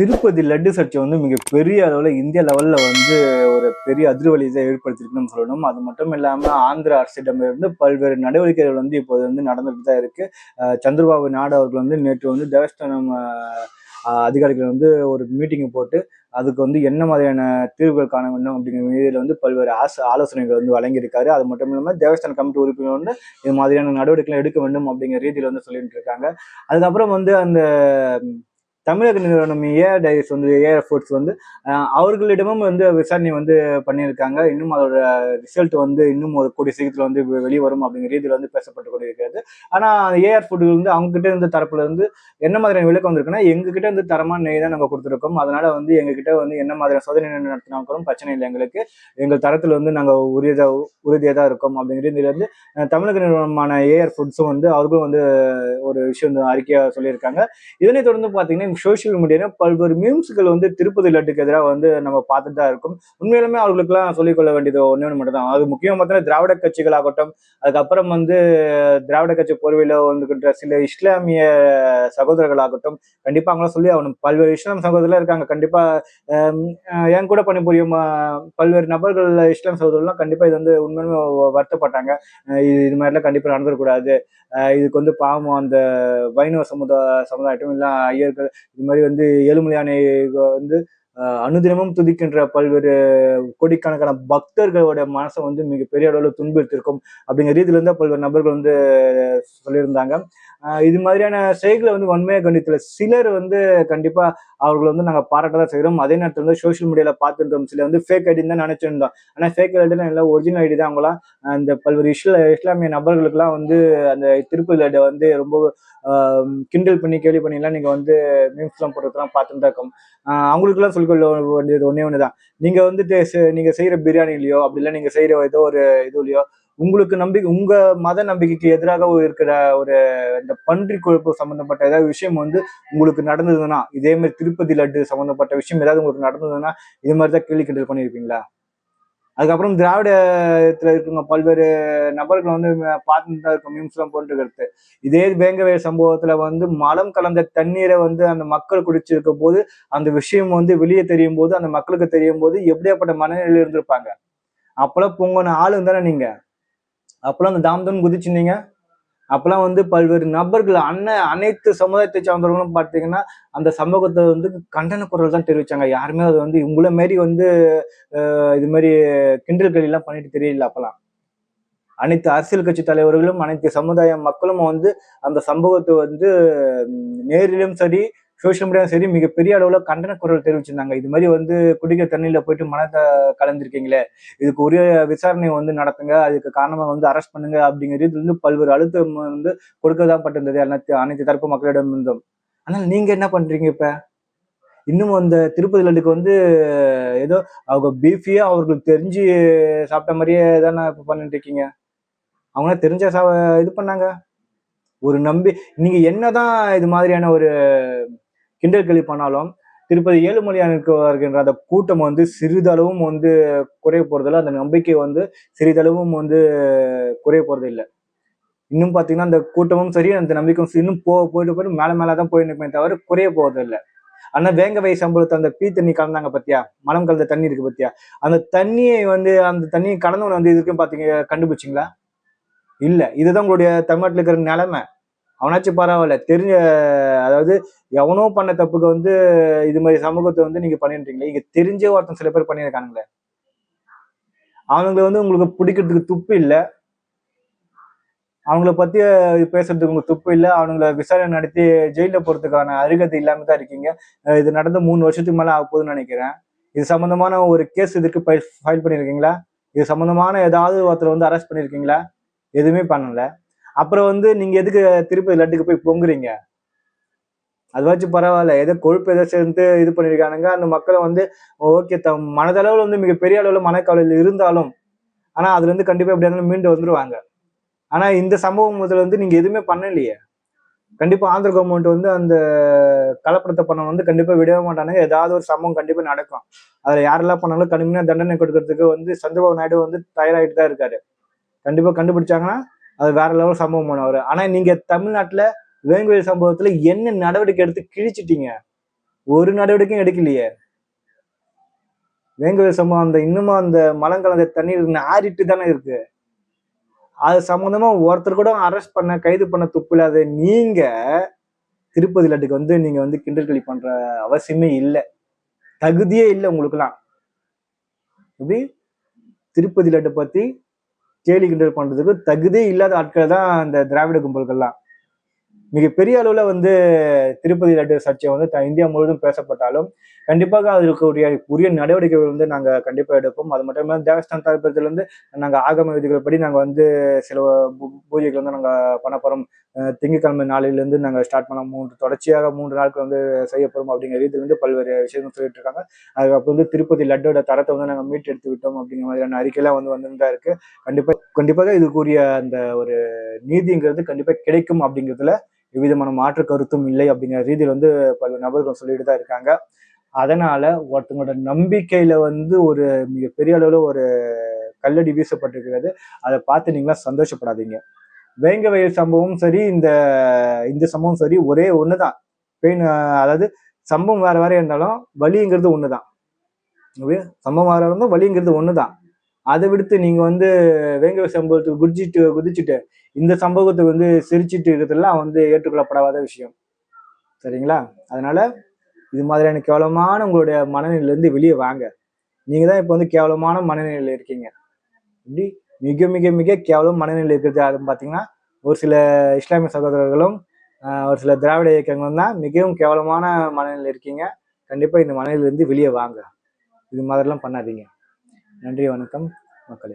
திருப்பதி லட்டு சர்ச்சை வந்து மிகப்பெரிய அளவில் இந்திய லெவலில் வந்து ஒரு பெரிய அதிர்வலியை ஏற்படுத்தியிருக்குன்னு சொல்லணும். அது மட்டும் இல்லாமல் ஆந்திர அரசிடமிருந்து பல்வேறு நடவடிக்கைகள் வந்து இப்போது வந்து நடந்துட்டு தான் இருக்கு. சந்திரபாபு நாயுடு அவர்கள் வந்து நேற்று வந்து தேவஸ்தானம் அதிகாரிகள் வந்து ஒரு மீட்டிங் போட்டு அதுக்கு வந்து என்ன மாதிரியான தீர்வுகள் காண வேண்டும் அப்படிங்கிற மீதியில் வந்து பல்வேறு ஆலோசனைகள் வந்து வழங்கியிருக்காரு. அது மட்டும் இல்லாமல் தேவஸ்தான கமிட்டி உறுப்பினர் வந்து இது மாதிரியான நடவடிக்கைகள் எடுக்க வேண்டும் அப்படிங்கிற ரீதியில் வந்து சொல்லிட்டு இருக்காங்க. அதுக்கப்புறம் வந்து அந்த தமிழக நிறுவனம் ஏஆர் டைரிஸ் வந்து ஏஆர் ஃபுட்ஸ் வந்து அவர்களிடமும் வந்து விசாரணை வந்து பண்ணியிருக்காங்க. இன்னும் அதோட ரிசல்ட் வந்து இன்னும் ஒரு கூடிய சீக்கிரத்தில் வந்து வெளியே வரும் அப்படிங்கிற ரீதியில் வந்து பேசப்பட்டு கொண்டிருக்கிறது. ஆனால் ஏஆர் ஃபுட் வந்து அவங்க கிட்ட இருந்த தரப்புல இருந்து என்ன மாதிரியான விளக்கம் வந்திருக்குன்னா, எங்ககிட்ட இருந்து தரமான நெய் தான் நாங்கள் கொடுத்துருக்கோம். அதனால வந்து எங்ககிட்ட வந்து என்ன மாதிரியான சோதனை நடத்தினாலும் பிரச்சனை இல்லை, எங்கள் தரத்தில் வந்து நாங்கள் உறுதியாக தான் இருக்கோம் அப்படிங்கிற ரீதியில இருந்து தமிழக நிறுவனமான ஏஆர் ஃபுட்ஸும் வந்து அவர்களும் வந்து ஒரு விஷயம் வந்து அறிக்கையாக சொல்லியிருக்காங்க. இதனை தொடர்ந்து பார்த்தீங்கன்னா சோசியல் மீடியால பல்வேறு மீம்ஸ்கள் வந்து திருப்பதி லட்டுக்கு எதிராக வந்து நம்ம பார்த்துட்டு தான் இருக்கும். உண்மையிலுமே அவர்களுக்கெல்லாம் சொல்லிக்கொள்ள வேண்டியது ஒன்று மட்டும் தான். அது முக்கியமாக பார்த்தீங்கன்னா திராவிட கட்சிகளாகட்டும், அதுக்கப்புறம் வந்து திராவிட கட்சி பொறுவையில் வந்துகின்ற சில இஸ்லாமிய சகோதரர்களாகட்டும், கண்டிப்பா அவங்களாம் சொல்லி ஆகணும். பல்வேறு இஸ்லாம் சகோதரர்கள் இருக்காங்க. கண்டிப்பா என் கூட பணிபுரியும் பல்வேறு நபர்கள் இஸ்லாம் சகோதரர்லாம் கண்டிப்பா இது வந்து உண்மையுமே வருத்தப்பட்டாங்க. இது மாதிரிலாம் கண்டிப்பா நடந்துடக்கூடாது. இதுக்கு வந்து பாவம் அந்த வைணவ சமுதாயட்டும் இல்லை ஐயர்கள் இது மாதிரி வந்து ஏழுமலையானை வந்து அனுதினமும் துதிக்கின்ற பல்வேறு கோடிக்கணக்கான பக்தர்களோட மனசை வந்து மிகப்பெரிய அளவில் துன்புறுத்திருக்கும் அப்படிங்கிற ரீதியில இருந்து பல்வேறு நபர்கள் வந்து சொல்லியிருந்தாங்க. இது மாதிரியான செயல்களை வந்து வன்மையாக கண்டித்துல சிலர் வந்து கண்டிப்பா அவர்கள் வந்து நாங்கள் பாராட்டதான் செய்கிறோம். அதே நேரத்தில் வந்து சோசியல் மீடியால பார்த்துட்டோம், சில வந்து ஃபேக் ஐடின்னு தான் நினைச்சிருந்தோம். ஆனால் ஃபேக் ஐடிலாம் இல்லை, ஒரிஜினல் ஐடி தான். அவங்களாம் அந்த பல்வேறு இஸ்லாமிய நபர்களுக்கெல்லாம் வந்து அந்த திருப்பதி லட்டை வந்து ரொம்ப கிண்டல் பண்ணி கேள்வி பண்ணிலாம் நீங்க வந்து மீம்ஸ்லாம் போடுறதுலாம் பார்த்துட்டு தான் இருக்கோம். அவங்களுக்குலாம் சொல்லிக்கொள்ள வேண்டியது ஒண்ணுதான். நீங்க வந்துட்டு நீங்க செய்யற பிரியாணிலையோ அப்படி இல்லை நீங்க செய்யற ஏதோ ஒரு இதுலையோ உங்களுக்கு உங்க மத நம்பிக்கைக்கு எதிராக இருக்கிற ஒரு இந்த பன்றி கொழுப்பு சம்பந்தப்பட்ட ஏதாவது விஷயம் வந்து உங்களுக்கு நடந்ததுன்னா, இதே மாதிரி திருப்பதி லட்டு சம்பந்தப்பட்ட விஷயம் ஏதாவது உங்களுக்கு நடந்ததுன்னா இது மாதிரிதான் கேள்வி கிண்டல் பண்ணியிருப்பீங்களா? அதுக்கப்புறம் திராவிடத்துல இருக்கவங்க பல்வேறு நபர்கள் வந்து பார்த்துட்டு தான் இருக்கும் மீம்ஸ் எல்லாம் போட்டுக்கிறது. இதே வேங்கவேல் சம்பவத்துல வந்து மலம் கலந்த தண்ணீரை வந்து அந்த மக்கள் குடிச்சிருக்க போது அந்த விஷயம் வந்து வெளியே தெரியும் போது அந்த மக்களுக்கு தெரியும் போது எப்படியாப்பட்ட மனநிலையில இருந்திருப்பாங்க. அப்பெல்லாம் பொங்கன ஆளுங்க தானே நீங்க. அப்பெல்லாம் அந்த தாம் குதிச்சிருந்தீங்க. அப்பெல்லாம் வந்து பல்வேறு நபர்கள் அனைத்து சமுதாயத்தை சார்ந்தவர்களும் பார்த்தீங்கன்னா அந்த சமூகத்தை வந்து கண்டன குரல் தான் தெரிவிச்சாங்க. யாருமே அது வந்து உங்களை மாரி வந்து இது மாதிரி கிண்டல் கேலி எல்லாம் பண்ணிட்டு தெரியல. அப்பெல்லாம் அனைத்து அரசியல் கட்சி தலைவர்களும் அனைத்து சமுதாய மக்களும் வந்து அந்த சம்பவத்தை வந்து நேரிலும் சரி சோசியல் மீடியாவும் சரி மிகப்பெரிய அளவுல கண்டன குரல் தெரிவிச்சிருந்தாங்க. இது மாதிரி வந்து குடிக்கிற தண்ணியில போயிட்டு மனத்தை கலந்துருக்கீங்களே, இதுக்கு உரிய விசாரணை வந்து நடத்துங்க, அதுக்கு காரணமா வந்து அரெஸ்ட் பண்ணுங்க அப்படிங்கிறது வந்து பல்வேறு அழுத்தம் வந்து கொடுக்கதான் பட்டிருந்தது அனைத்து தரப்பு மக்களிடம் இருந்தும். ஆனால் நீங்க என்ன பண்றீங்க இப்ப? இன்னும் அந்த திருப்பதி லட்டுக்கு வந்து ஏதோ அவங்க பீஃபியா அவர்களுக்கு தெரிஞ்சு சாப்பிட்ட மாதிரியே தானே இப்ப பண்ணிட்டு இருக்கீங்க. அவங்க தெரிஞ்ச இது பண்ணாங்க. ஒரு நீங்க என்னதான் இது மாதிரியான ஒரு கிண்டல் கேலி பண்ணாலும் திருப்பதி ஏழுமலையானுக்கு வருகின்ற அந்த கூட்டம் வந்து சிறிதளவும் வந்து குறைய போறதில்லை. அந்த நம்பிக்கை வந்து சிறிதளவும் வந்து குறைய போறது இல்லை. இன்னும் பாத்தீங்கன்னா அந்த கூட்டமும் சரி அந்த நம்பிக்கையும் இன்னும் போயிட்டு மேலதான் போயிருக்குமே தவிர குறைய போறது இல்லை. ஆனா வேங்கவை சம்பளத்தை அந்த பீ தண்ணி கலந்தாங்க பத்தியா, மலம் கலந்த தண்ணி இருக்கு பத்தியா, அந்த தண்ணியை வந்து அந்த தண்ணியை கடந்தவன வந்து இதுக்கும் பாத்தீங்க கண்டுபிடிச்சிங்களா? இல்ல. இதுதான் உங்களுடைய தமிழ்நாட்டில் இருக்கிற நிலைமை. அவனாச்சும் பரவாயில்ல, தெரிஞ்ச அதாவது எவனோ பண்ண தப்புக்கு வந்து இது மாதிரி சமூகத்தை வந்து நீங்க பண்ணிருக்கீங்களே, இங்க தெரிஞ்ச ஒருத்தன் சில பேர் பண்ணியிருக்கானுங்களே, அவனுங்களை வந்து உங்களுக்கு பிடிக்கிறதுக்கு துப்பு இல்லை, அவங்கள பத்தி பேசுறதுக்கு உங்களுக்கு துப்பு இல்லை, அவனுங்களை விசாரணை நடத்தி ஜெயில போறதுக்கான அருகதை இல்லாம தான் இருக்கீங்க. இது நடந்து 3 வருஷத்துக்கு மேல ஆக போகுதுன்னு நினைக்கிறேன். இது சம்பந்தமான ஒரு கேஸ் இதுக்கு ஃபைல் பண்ணிருக்கீங்களா? இது சம்பந்தமான ஏதாவது ஒருத்தர் வந்து அரெஸ்ட் பண்ணிருக்கீங்களா? எதுவுமே பண்ணல. அப்புறம் வந்து நீங்க எதுக்கு திருப்பதி லட்டுக்கு போய் பொங்குறீங்க? அதுவாச்சும் பரவாயில்ல, ஏதோ கொழுப்பு ஏதோ சேர்ந்து இது பண்ணிருக்கானுங்க. அந்த மக்களை வந்து ஓகே மனதளவுல வந்து மிகப்பெரிய அளவுல மனக்கவலையில் இருந்தாலும் ஆனா அதுல இருந்து கண்டிப்பா எப்படி இருந்தாலும் மீண்டு வந்துருவாங்க. ஆனா இந்த சம்பவம் முதல்ல வந்து நீங்க எதுவுமே பண்ணலையே. கண்டிப்பா ஆந்திர கவர்மெண்ட் வந்து அந்த கலப்படத்தை பண்ண வந்து கண்டிப்பா விடவே மாட்டானுங்க. ஏதாவது ஒரு சம்பவம் கண்டிப்பா நடக்கும். அதுல யாரெல்லாம் பண்ணாலும் கடுமையா தண்டனை கொடுக்கறதுக்கு வந்து சந்திரபாபு நாயுடு வந்து தயாராகிட்டு தான் இருக்காரு. கண்டிப்பா கண்டுபிடிச்சாங்கன்னா அது வேற லெவல் சம்பவம் பண்ணுவாரு. ஆனா நீங்க தமிழ்நாட்டுல வேங்குவேல் சம்பவத்துல என்ன நடவடிக்கை எடுத்து கிழிச்சிட்டீங்க? ஒரு நடவடிக்கையும் எடுக்கலையே. வேங்கவேல் சம்பவம் அந்த இன்னுமும் அந்த மலங்கலந்த தண்ணீர் ஆறிட்டு தானே இருக்கு. அது சம்பந்தமா ஒருத்தர் கூட அரெஸ்ட் பண்ண கைது பண்ண துப்பு இல்லாத நீங்க திருப்பதி லட்டுக்கு வந்து நீங்க வந்து கிண்டல்களி பண்ற அவசியமே இல்லை, தகுதியே இல்லை உங்களுக்குலாம். எப்படி திருப்பதி லட்டு பத்தி கேலி கிண்டல் பண்றதுக்கு தகுதியே இல்லாத ஆட்கள் தான் இந்த திராவிட கும்பல்கள்லாம். மிகப்பெரிய அளவுல வந்து திருப்பதி லட்டு சர்ச்சை வந்து இந்தியா முழுவதும் பேசப்பட்டாலும் கண்டிப்பாக அதற்கு உரிய நடவடிக்கைகள் வந்து நாங்க கண்டிப்பா எடுப்போம். அது மட்டும் இல்லாமல் தேவஸ்தான தரப்பிலிருந்து இருந்து நாங்க ஆகம விதிகள் படி நாங்க வந்து சில பூஜைகள் வந்து நாங்க பண்ண போறோம். திங்கட்கிழமை நாளிலிருந்து நாங்க ஸ்டார்ட் பண்ண தொடர்ச்சியாக 3 நாட்கள் வந்து செய்யப்படும் அப்படிங்கிற ரீதியில் வந்து பல்வேறு விஷயங்கள் சொல்லிட்டு இருக்காங்க. அதுக்கப்புறம் வந்து திருப்பதி லட்டோட தரத்தை வந்து நாங்க மீட்டெடுத்து விட்டோம் அப்படிங்கிற மாதிரியான அறிக்கையெல்லாம் வந்துதான் இருக்கு. கண்டிப்பாக இதுக்குரிய அந்த ஒரு நீதிங்கிறது கண்டிப்பா கிடைக்கும் அப்படிங்கிறதுல எவ்விதமான மாற்று கருத்தும் இல்லை அப்படிங்கிற ரீதியில் வந்து பல்வேறு நபர்கள் சொல்லிட்டு தான் இருக்காங்க. அதனால ஒருத்தங்களோட நம்பிக்கையில வந்து ஒரு மிகப்பெரிய அளவுல ஒரு கல்லடி வீசப்பட்டிருக்கிறது. அதை பார்த்து நீங்களா சந்தோஷப்படாதீங்க. வேங்க வயல் சம்பவம் சரி, இந்த சம்பவம் சரி, ஒரே ஒண்ணுதான். பெயின், அதாவது சம்பவம் வேற வேற இருந்தாலும் வலிங்கிறது ஒண்ணுதான். சம்பவம் வேற இருந்தாலும் வலிங்கிறது ஒண்ணுதான். அதை விடுத்து நீங்க வந்து வேங்க சம்பவத்துக்கு குதிச்சுட்டு இந்த சம்பவத்துக்கு வந்து சிரிச்சிட்டு இருக்கிறதுலாம் வந்து ஏற்றுக்கொள்ளப்படாத விஷயம். சரிங்களா? அதனால இது மாதிரியான கேவலமான உங்களுடைய மனநிலையில இருந்து வெளியே வாங்க. நீங்க தான் இப்ப வந்து கேவலமான மனநிலையில இருக்கீங்க. இப்படி மிக மிக மிக கேவலம் மனநிலை இருக்கிறது அது பாத்தீங்கன்னா ஒரு சில இஸ்லாமிய சகோதரர்களும் ஒரு சில திராவிட இயக்கங்களும் தான் மிகவும் கேவலமான மனநிலையில இருக்கீங்க. கண்டிப்பா இந்த மனநிலையில இருந்து வெளியே வாங்க. இது மாதிரிலாம் பண்ணாதீங்க. நன்றி, வணக்கம் மக்களே.